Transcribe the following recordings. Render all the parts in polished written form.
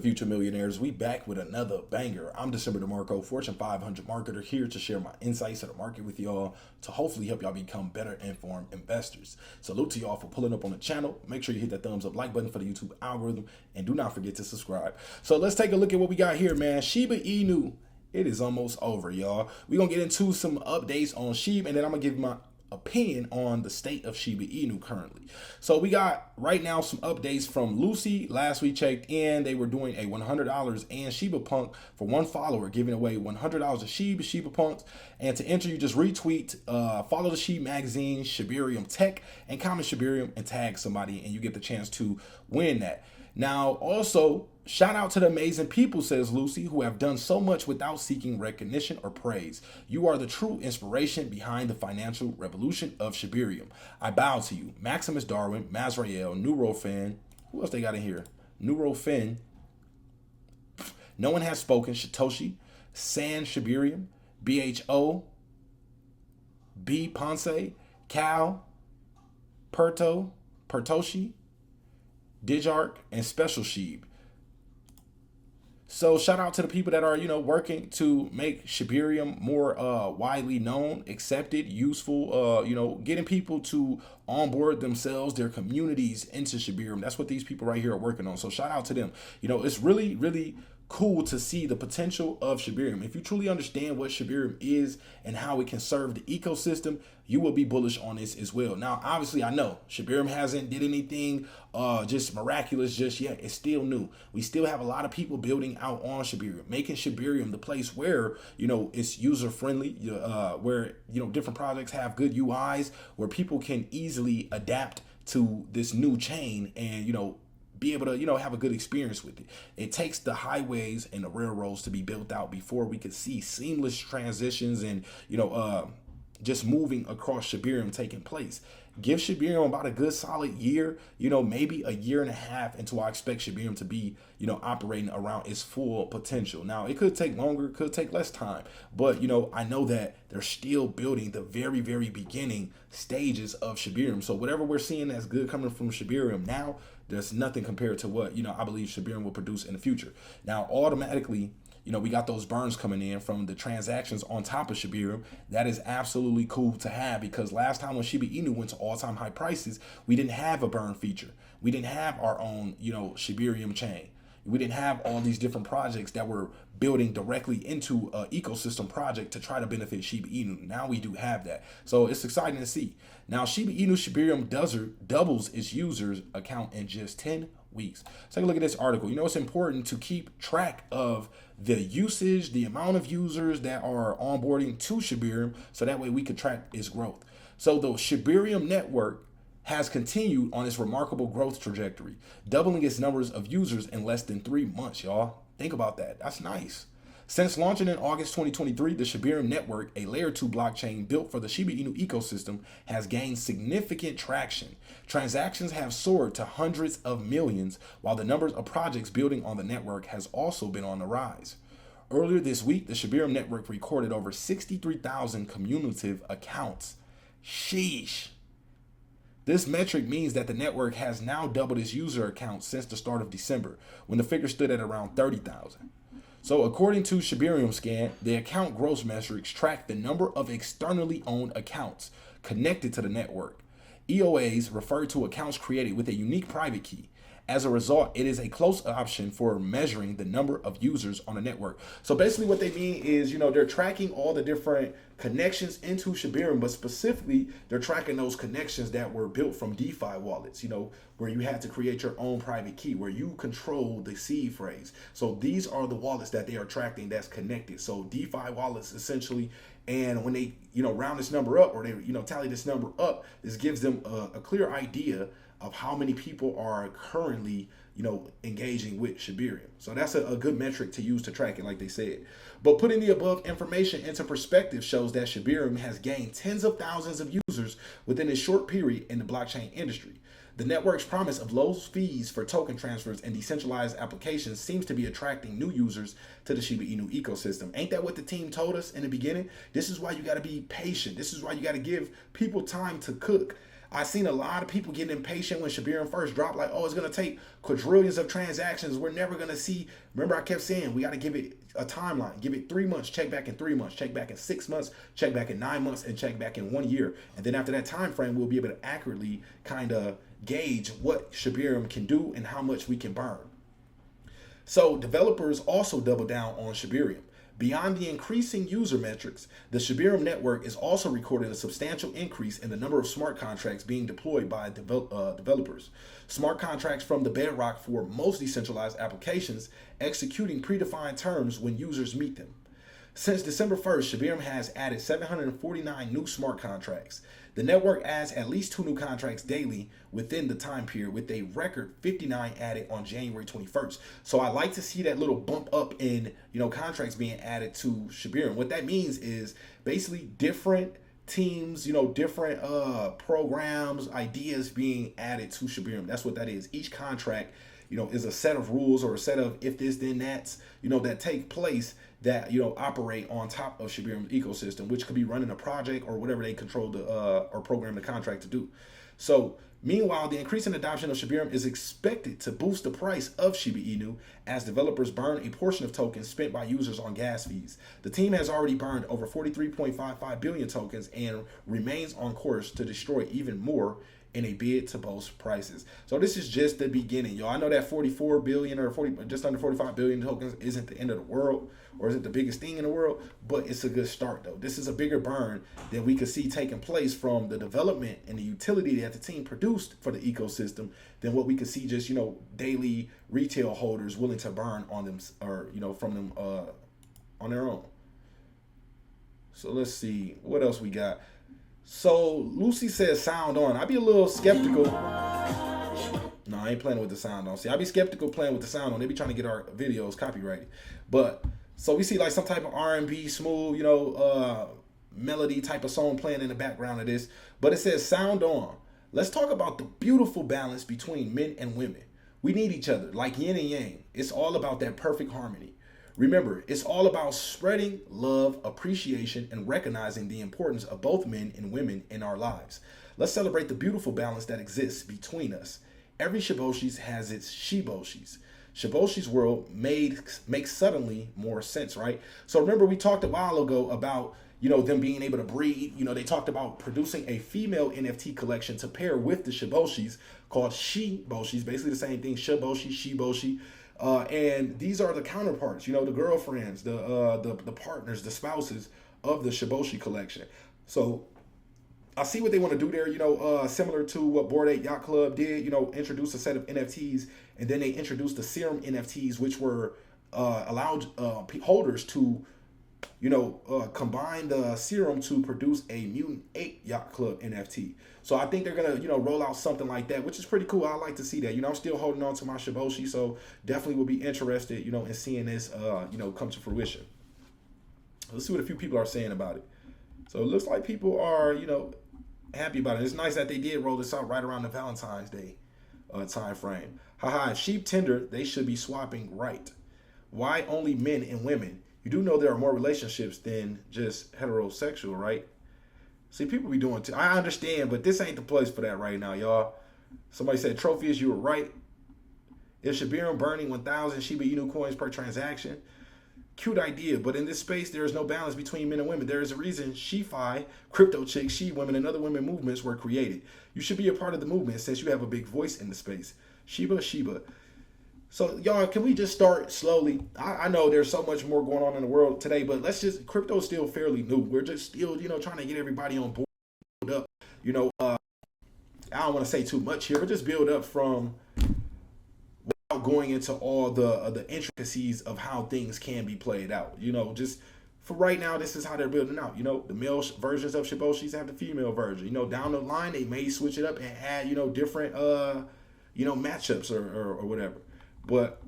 the future millionaires? We back with another banger. I'm DecemberDeMarco, Fortune 500 marketer, here to share my insights to the market with y'all to hopefully help y'all become better informed investors. Salute to y'all for pulling up on the channel. Make sure you hit that thumbs up like button for the YouTube algorithm, and do not forget to subscribe. So let's take a look at what we got here, man. Shiba Inu, it is almost over, y'all. We're gonna get into some updates on SHIB, and then I'm gonna give my opinion on the state of Shiba Inu currently. So we got right now some updates from Lucy. Last we checked in, they were doing a $100 and Shiba Punk for one follower, giving away $100 of Shiba Punks. And to enter, you just retweet, follow the SHIB magazine, shibarium tech, and comment shibarium and tag somebody, and you get the chance to win that. Now, also, shout out to the amazing people, says Lucy, who have done so much without seeking recognition or praise. You are the true inspiration behind the financial revolution of shibarium. I bow to you. Maximus Darwin, Mazrael, Neurofin. Who else they got in here? Neurofin. No one has spoken. Shitoshi, San Shibarium, BHO, B Ponce, Cal, Pertoshi, Dijark, and Special Shib. So shout out to the people that are, working to make shibarium more widely known, accepted, useful, getting people to onboard themselves, their communities into shibarium. That's what these people right here are working on. So shout out to them. It's really, really cool to see the potential of shibarium. If you truly understand what shibarium is and how it can serve the ecosystem, you will be bullish on this as well. Now, obviously, I know shibarium hasn't did anything just miraculous just yet. It's still new. We still have a lot of people building out on shibarium, making shibarium the place where, it's user friendly, where, different projects have good UIs, where people can easily adapt to this new chain and, be able to, have a good experience with it. It takes the highways and the railroads to be built out before we could see seamless transitions and, just moving across shibarium taking place. Give shibarium about a good solid year, maybe a year and a half until I expect shibarium to be, operating around its full potential. Now, it could take longer, it could take less time, but, I know that they're still building the very, very beginning stages of shibarium. So whatever we're seeing that's good coming from shibarium now, there's nothing compared to what, I believe shibarium will produce in the future. Now, automatically, we got those burns coming in from the transactions on top of shibarium. That is absolutely cool to have, because last time when Shiba Inu went to all-time high prices, we didn't have a burn feature. We didn't have our own, shibarium chain. We didn't have all these different projects that were building directly into an ecosystem project to try to benefit Shiba Inu. Now we do have that. So it's exciting to see. Now, Shiba Inu shibarium doubles its users account in just 10 weeks. Let's take a look at this article. It's important to keep track of the usage, the amount of users that are onboarding to shibarium, so that way we could track its growth. So the shibarium network has continued on its remarkable growth trajectory, doubling its numbers of users in less than 3 months, y'all. Think about that. That's nice. Since launching in August 2023, the shibarium network, a layer 2 blockchain built for the Shiba Inu ecosystem, has gained significant traction. Transactions have soared to hundreds of millions, while the numbers of projects building on the network has also been on the rise. Earlier this week, the shibarium network recorded over 63,000 cumulative accounts. Sheesh. This metric means that the network has now doubled its user accounts since the start of December, when the figure stood at around 30,000. So according to Shibarium Scan, the account growth metrics track the number of externally owned accounts connected to the network. EOAs refer to accounts created with a unique private key. As a result, it is a close option for measuring the number of users on a network. So basically what they mean is, they're tracking all the different connections into shibarium, but specifically they're tracking those connections that were built from DeFi wallets, where you had to create your own private key, where you control the seed phrase. So these are the wallets that they are tracking that's connected. So DeFi wallets essentially, and when they, round this number up, or they, tally this number up, this gives them a clear idea of how many people are currently, engaging with shibarium. So that's a good metric to use to track it, like they said. But putting the above information into perspective shows that shibarium has gained tens of thousands of users within a short period in the blockchain industry. The network's promise of low fees for token transfers and decentralized applications seems to be attracting new users to the Shiba Inu ecosystem. Ain't that what the team told us in the beginning? This is why you got to be patient. This is why you got to give people time to cook. I seen a lot of people getting impatient when shibarium first dropped, like, oh, it's gonna take quadrillions of transactions. We're never gonna see. Remember, I kept saying we got to give it a timeline. Give it 3 months, check back in 3 months, check back in 6 months, check back in 9 months, and check back in 1 year. And then after that time frame, we'll be able to accurately kind of gauge what shibarium can do and how much we can burn. So developers also double down on shibarium. Beyond the increasing user metrics, the shibarium network is also recording a substantial increase in the number of smart contracts being deployed by developers. Smart contracts from the bedrock for most decentralized applications, executing predefined terms when users meet them. Since December 1st, shibarium has added 749 new smart contracts. The network adds at least 2 new contracts daily within the time period, with a record 59 added on January 21st. So I like to see that little bump up in, contracts being added to shibarium. What that means is basically different teams, different programs, ideas being added to shibarium. That's what that is. Each contract, is a set of rules or a set of if this then that's, that take place that operate on top of shibarium's ecosystem, which could be running a project or whatever they control the or program the contract to do. So meanwhile, the increasing adoption of shibarium is expected to boost the price of Shiba Inu as developers burn a portion of tokens spent by users on gas fees. The team has already burned over 43.55 billion tokens and remains on course to destroy even more in a bid to boost prices. So this is just the beginning, y'all. I know that 44 billion or 40, just under 45 billion tokens isn't the end of the world or isn't the biggest thing in the world, but it's a good start though. This is a bigger burn that we could see taking place from the development and the utility that the team produced for the ecosystem than what we could see just, daily retail holders willing to burn on them or, from them on their own. So let's see what else we got. So Lucy says sound on. I'd be a little skeptical. No, I ain't playing with the sound on. See, I'd be skeptical playing with the sound on. They be trying to get our videos copyrighted. But so we see like some type of R&B smooth, melody type of song playing in the background of this. But it says sound on. Let's talk about the beautiful balance between men and women. We need each other like yin and yang. It's all about that perfect harmony. Remember, it's all about spreading love, appreciation, and recognizing the importance of both men and women in our lives. Let's celebrate the beautiful balance that exists between us. Every Shiboshi has its Shiboshis. Shiboshi's world makes suddenly more sense, right? So remember, we talked a while ago about them being able to breed. They talked about producing a female NFT collection to pair with the Shiboshis called Shiboshis, basically the same thing, Shiboshi, Shiboshi. And these are the counterparts, the girlfriends, the partners, the spouses of the Shiboshi collection. So I see what they want to do there, similar to what Bored Ape Yacht Club did, introduce a set of NFTs, and then they introduced the serum NFTs, which were allowed holders to, combine the serum to produce a Mutant Ape Yacht Club NFT. So I think they're going to, roll out something like that, which is pretty cool. I like to see that. I'm still holding on to my Shiboshi, so definitely will be interested, in seeing this, come to fruition. Let's see what a few people are saying about it. So it looks like people are, happy about it. It's nice that they did roll this out right around the Valentine's Day time frame. Haha, sheep tender, they should be swapping right. Why only men and women? You do know there are more relationships than just heterosexual, right? See, people be doing too. I understand, but this ain't the place for that right now, y'all. Somebody said, Trophies, you were right. Is shibarium burning 1,000 Shiba Inu coins per transaction? Cute idea, but in this space, there is no balance between men and women. There is a reason Shi-Fi, crypto chicks, she women, and other women movements were created. You should be a part of the movement since you have a big voice in the space. Shiba. So y'all, can we just start slowly? I know there's so much more going on in the world today, but crypto is still fairly new. We're just still, trying to get everybody on board up. I don't want to say too much here, but just build up from without going into all the intricacies of how things can be played out. Just for right now, this is how they're building out. The male versions of Shiboshis have the female version. Down the line, they may switch it up and add, different, matchups or whatever. But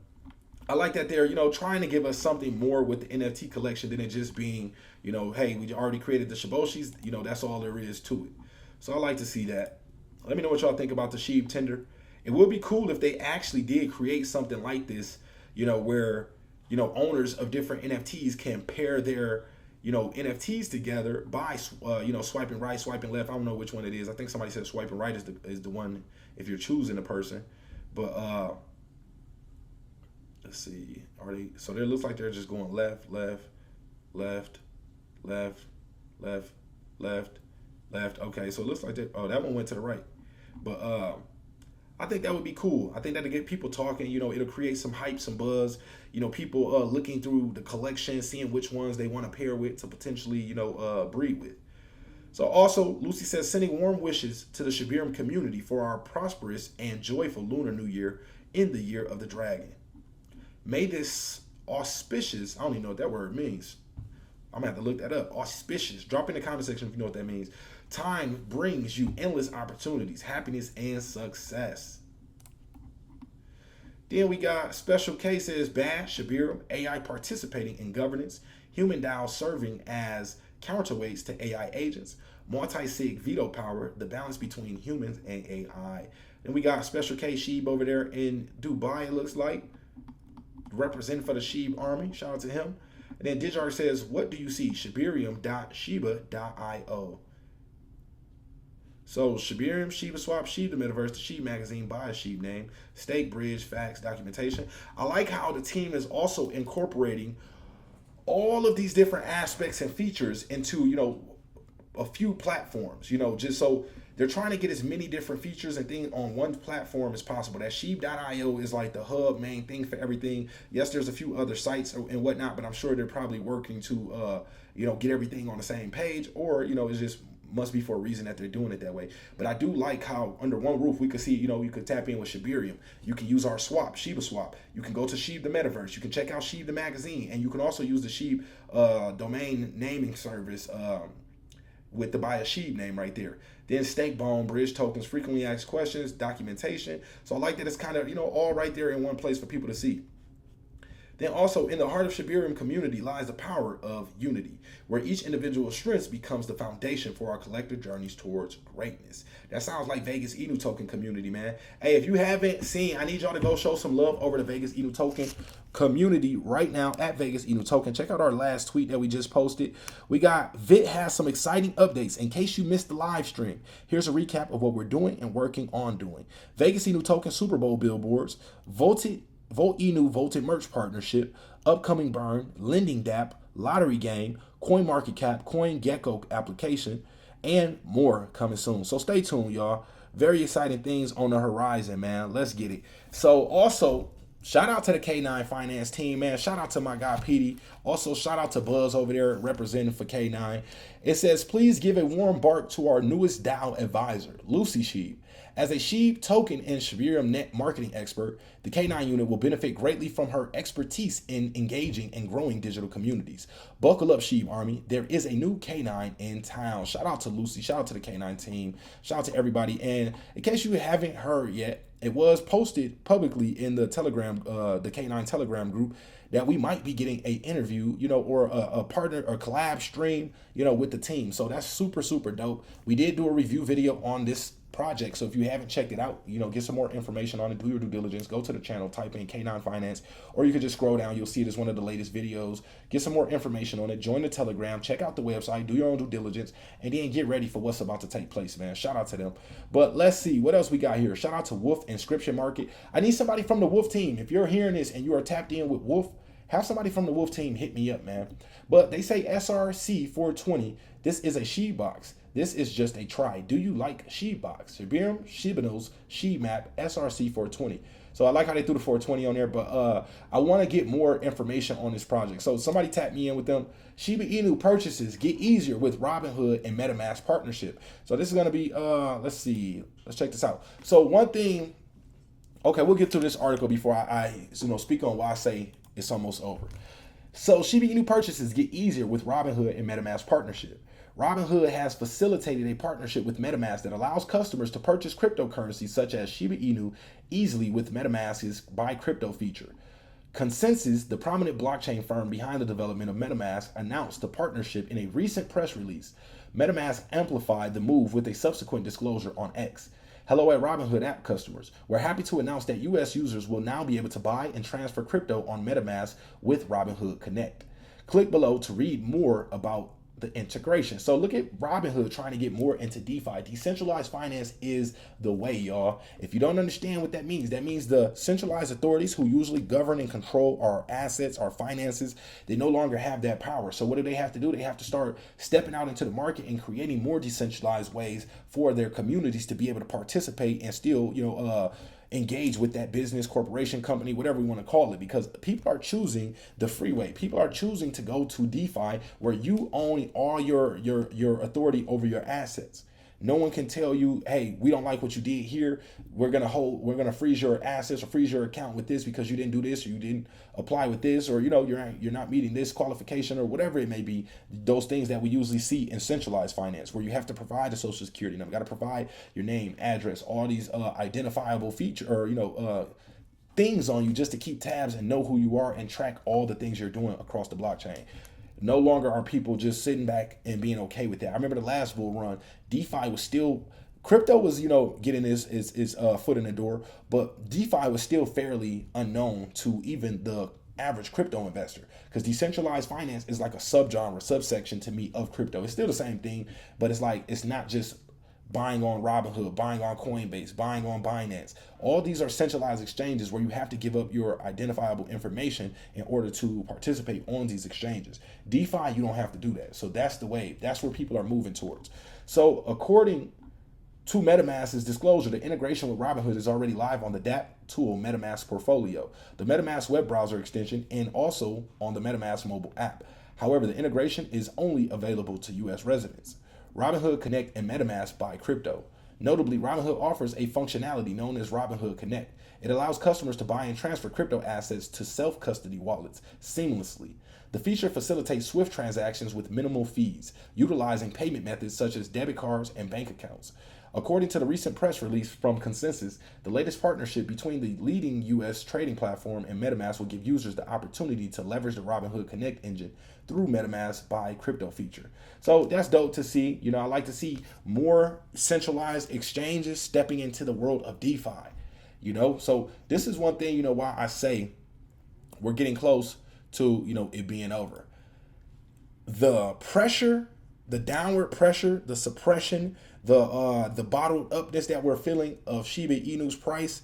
I like that they're, trying to give us something more with the NFT collection than it just being, hey, we already created the Shiboshis, that's all there is to it. So I like to see that. Let me know what y'all think about the sheep tender. It would be cool if they actually did create something like this, where, owners of different NFTs can pair their, NFTs together by swiping right, swiping left. I don't know which one it is. I think somebody said swiping right is the one if you're choosing a person. But let's see. Are they? So it looks like they're just going left, left, left, left, left, left, left. Okay, so it looks like that. Oh, that one went to the right. But I think that would be cool. I think that'll get people talking. It'll create some hype, some buzz. People looking through the collection, seeing which ones they want to pair with to potentially, breed with. So also, Lucy says, sending warm wishes to the shibArmy community for our prosperous and joyful Lunar New Year in the year of the dragon. May this auspicious, I don't even know what that word means. I'm going to have to look that up. Auspicious. Drop in the comment section if you know what that means. Time brings you endless opportunities, happiness, and success. Then we got special cases, bad, shibArmy, AI participating in governance, human DAOs serving as counterweights to AI agents, multi-sig veto power, the balance between humans and AI. Then we got special case Shib over there in Dubai, it looks like, representing for the shibArmy. Shout out to him. And then Dijar says, what do you see? shibarium.shiba.io. So shibArmy, shibaswap, shib the metaverse, the shib magazine, buy a shib name, stake, bridge, facts, documentation. I like how the team is also incorporating all of these different aspects and features into, a few platforms, just so they're trying to get as many different features and things on one platform as possible. That shib.io is like the hub main thing for everything. Yes, there's a few other sites and whatnot, but I'm sure they're probably working to, get everything on the same page, or, it's just must be for a reason that they're doing it that way. But I do like how under one roof we could see, you could tap in with shibArmy. You can use our swap, shibaswap. You can go to Shib the metaverse. You can check out Shib the magazine, and you can also use the Shib domain naming service with the buy a shib name right there. Then stake, bone, bridge tokens, frequently asked questions, documentation. So I like that it's kind of, all right there in one place for people to see. Then also, in the heart of shibArmy community lies the power of unity, where each individual's strengths becomes the foundation for our collective journeys towards greatness. That sounds like Vegas Inu token community, man. Hey, if you haven't seen, I need y'all to go show some love over the Vegas Inu token community right now at Vegas Inu token. Check out our last tweet that we just posted. We got Vit has some exciting updates. In case you missed the live stream, here's a recap of what we're doing and working on doing. Vegas Inu token Super Bowl billboards, Vote Inu Voted merch partnership, upcoming burn, lending DApp, lottery game, coin market cap, coin gecko application, and more coming soon. So stay tuned, y'all. Very exciting things on the horizon, man. Let's get it. So also, shout out to the K9 finance team, man. Shout out to my guy Petey. Also, shout out to Buzz over there representing for K9. It says, please give a warm bark to our newest DAO advisor, Lucy Shib. As a Shib token and shibArmy net marketing expert, the K9 unit will benefit greatly from her expertise in engaging and growing digital communities. Buckle up, shibArmy. There is a new K9 in town. Shout out to Lucy. Shout out to the K9 team. Shout out to everybody. And in case you haven't heard yet, it was posted publicly in the Telegram, the K9 Telegram group, that we might be getting a interview, or a partner or collab stream, with the team. So that's super, super dope. We did do a review video on this project, so if you haven't checked it out, get some more information on it, do your due diligence, go to the channel, type in K9 Finance, or you can just scroll down, you'll see it as one of the latest videos, get some more information on it, join the Telegram, check out the website, do your own due diligence, and then get ready for what's about to take place, man. Shout out to them. But let's see what else we got here. Shout out to Wolf Inscription Market. I need somebody from the Wolf team. If you're hearing this and you are tapped in with Wolf, have somebody from the Wolf team hit me up, man. But they say SRC 420, this is a Shib box. This is just a try. Do you like Shib box? shibArmy, Shibanu's, Shib map, SRC 420. So I like how they threw the 420 on there, but I want to get more information on this project. So somebody tapped me in with them. Shiba Inu purchases get easier with Robinhood and MetaMask partnership. So this is going to be, let's see, let's check this out. So one thing, okay, we'll get to this article before I speak on why I say it's almost over. So Shiba Inu purchases get easier with Robinhood and MetaMask partnership. Robinhood has facilitated a partnership with MetaMask that allows customers to purchase cryptocurrencies such as Shiba Inu easily with MetaMask's Buy Crypto feature. Consensus, the prominent blockchain firm behind the development of MetaMask, announced the partnership in a recent press release. MetaMask amplified the move with a subsequent disclosure on X. Hello at Robinhood app customers. We're happy to announce that US users will now be able to buy and transfer crypto on MetaMask with Robinhood Connect. Click below to read more about the integration. So look at Robinhood trying to get more into DeFi. Decentralized finance is the way, y'all. If you don't understand what that means the centralized authorities who usually govern and control our assets, our finances, they no longer have that power. So what do? They have to start stepping out into the market and creating more decentralized ways for their communities to be able to participate and still, engage with that business, corporation, company, whatever we want to call it, because people are choosing the freeway. People are choosing to go to DeFi where you own all your authority over your assets. No one can tell you, hey, we don't like what you did here. We're gonna freeze your assets or freeze your account with this because you didn't do this or you didn't apply with this, or you're not meeting this qualification or whatever it may be. Those things that we usually see in centralized finance, where you have to provide a social security number, got to provide your name, address, all these identifiable feature or things on you just to keep tabs and know who you are and track all the things you're doing across the blockchain. No longer are people just sitting back and being okay with that. I remember the last bull run, DeFi was still, crypto was, getting his foot in the door, but DeFi was still fairly unknown to even the average crypto investor, because decentralized finance is like a subsection to me of crypto. It's still the same thing, but it's not just buying on Robinhood, buying on Coinbase, buying on Binance. All these are centralized exchanges where you have to give up your identifiable information in order to participate on these exchanges. DeFi, you don't have to do that. So that's the wave. That's where people are moving towards. So according to MetaMask's disclosure, the integration with Robinhood is already live on the DApp tool MetaMask Portfolio, the MetaMask web browser extension, and also on the MetaMask mobile app. However, the integration is only available to U.S. residents. Robinhood Connect and MetaMask buy crypto. Notably, Robinhood offers a functionality known as Robinhood Connect. It allows customers to buy and transfer crypto assets to self-custody wallets seamlessly. The feature facilitates swift transactions with minimal fees, utilizing payment methods such as debit cards and bank accounts. According to the recent press release from Consensus, the latest partnership between the leading U.S. trading platform and MetaMask will give users the opportunity to leverage the Robinhood Connect engine through MetaMask Buy Crypto feature. So that's dope to see. I like to see more centralized exchanges stepping into the world of DeFi. So this is one thing, why I say we're getting close to, it being over. The pressure, the downward pressure, the suppression, the bottled upness that we're feeling of Shiba Inu's price,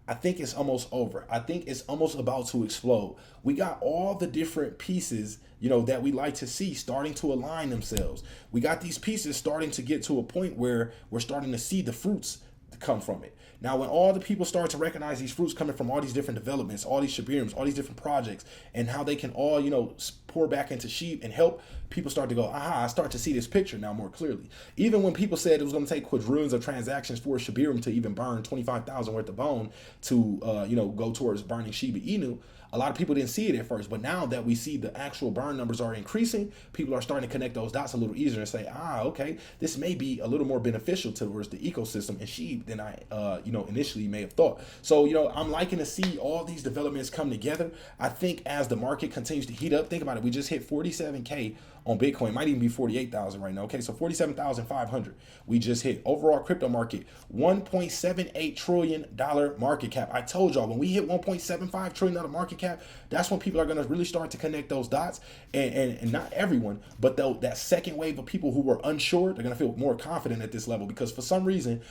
I think it's almost over. I think it's almost about to explode. We got all the different pieces, that we like to see starting to align themselves. We got these pieces starting to get to a point where we're starting to see the fruits come from it. Now, when all the people start to recognize these fruits coming from all these different developments, all these shibariums, all these different projects, and how they can all, pour back into SHIB and help, people start to go, aha, I start to see this picture now more clearly. Even when people said it was going to take quadrillions of transactions for shibarium to even burn 25,000 worth of bone to, go towards burning Shiba Inu, a lot of people didn't see it at first, but now that we see the actual burn numbers are increasing, people are starting to connect those dots a little easier and say, okay, this may be a little more beneficial towards the ecosystem and SHIB than I, initially may have thought. So, I'm liking to see all these developments come together. I think as the market continues to heat up, think about it, we just hit 47K on Bitcoin, might even be 48,000 right now. Okay, so 47,500 we just hit. Overall crypto market, $1.78 trillion market cap. I told y'all, when we hit $1.75 trillion market cap, that's when people are going to really start to connect those dots. And not everyone, but that second wave of people who were unsure, they're going to feel more confident at this level, because for some reason,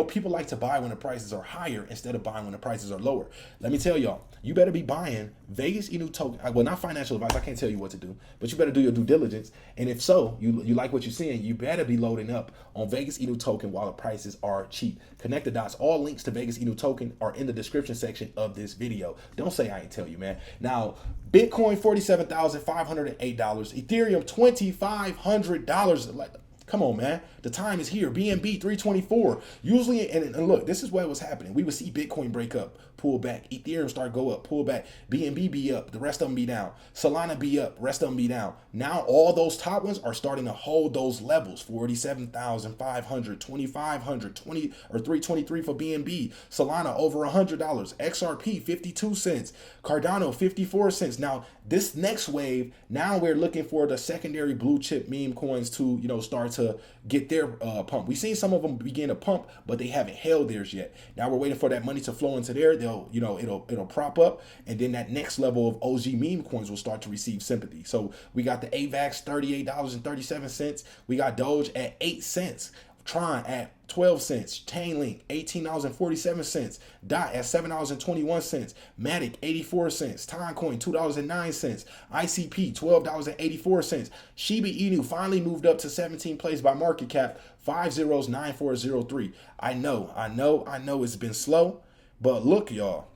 people like to buy when the prices are higher instead of buying when the prices are lower. Let me tell y'all, you better be buying Vegas Inu token. Well, not financial advice, I can't tell you what to do, but you better do your due diligence. And if so, you like what you're seeing, you better be loading up on Vegas Inu token while the prices are cheap. Connect the dots. All links to Vegas Inu token are in the description section of this video. Don't say I ain't tell you, man. Now, Bitcoin, $47,508. Ethereum, $2,500. Come on, man. The time is here. BNB 324. Usually, and look, this is what was happening. We would see Bitcoin break up, pull back. Ethereum start go up, pull back. BNB be up, the rest of them be down. Solana be up, rest of them be down. Now all those top ones are starting to hold those levels. 47,500, 2,500, 20 or 323 for BNB. Solana over $100. XRP 52 cents. Cardano 54 cents. Now this next wave, now we're looking for the secondary blue chip meme coins to start to get their pump. We've seen some of them begin to pump, but they haven't held theirs yet. Now we're waiting for that money to flow into there. it'll prop up, and then that next level of OG meme coins will start to receive sympathy. So we got the AVAX $38.37. We got Doge at 8 cents. Tron at 12 cents, Chainlink $18.47, Dot at $7.21, Matic 84 cents, Timecoin $2.09, ICP $12.84, Shiba Inu finally moved up to 17th place by market cap, 509403. I know it's been slow, but look, y'all,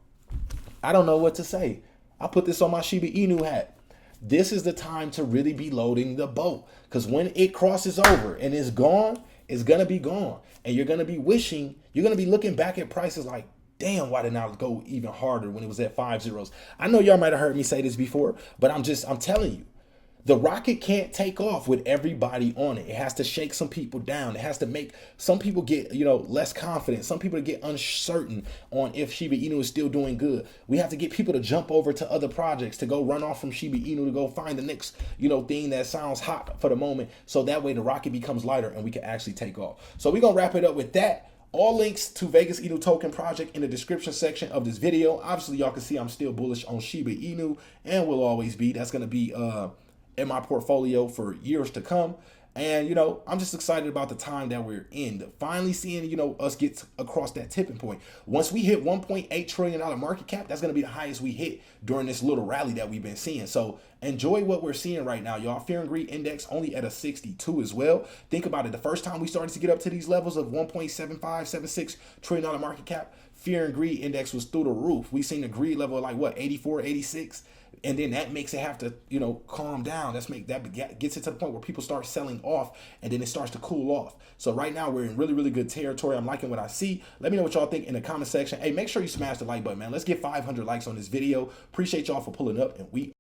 I don't know what to say. I put this on my Shiba Inu hat. This is the time to really be loading the boat, because when it crosses over and it's gone, it's gonna be gone, and you're gonna be looking back at prices like, damn, why didn't I go even harder when it was at 5 zeros? I know y'all might have heard me say this before, but I'm telling you, the rocket can't take off with everybody on it. It has to shake some people down. It has to make some people get, less confident. Some people get uncertain on if Shiba Inu is still doing good. We have to get people to jump over to other projects, to go run off from Shiba Inu, to go find the next, thing that sounds hot for the moment. So that way the rocket becomes lighter and we can actually take off. So we're going to wrap it up with that. All links to Vegas Inu token project in the description section of this video. Obviously, y'all can see I'm still bullish on Shiba Inu and will always be. That's going to be, in my portfolio for years to come. And, I'm just excited about the time that we're in. Finally seeing, us get across that tipping point. Once we hit $1.8 trillion market cap, that's going to be the highest we hit during this little rally that we've been seeing. So enjoy what we're seeing right now, y'all. Fear and Greed Index only at a 62 as well. Think about it. The first time we started to get up to these levels of $1.76 trillion market cap, Fear and Greed Index was through the roof. We seen the greed level of like, 84, 86. And then that makes it have to, calm down. That gets it to the point where people start selling off, and then it starts to cool off. So right now we're in really, really good territory. I'm liking what I see. Let me know what y'all think in the comment section. Hey, make sure you smash the like button, man. Let's get 500 likes on this video. Appreciate y'all for pulling up, and we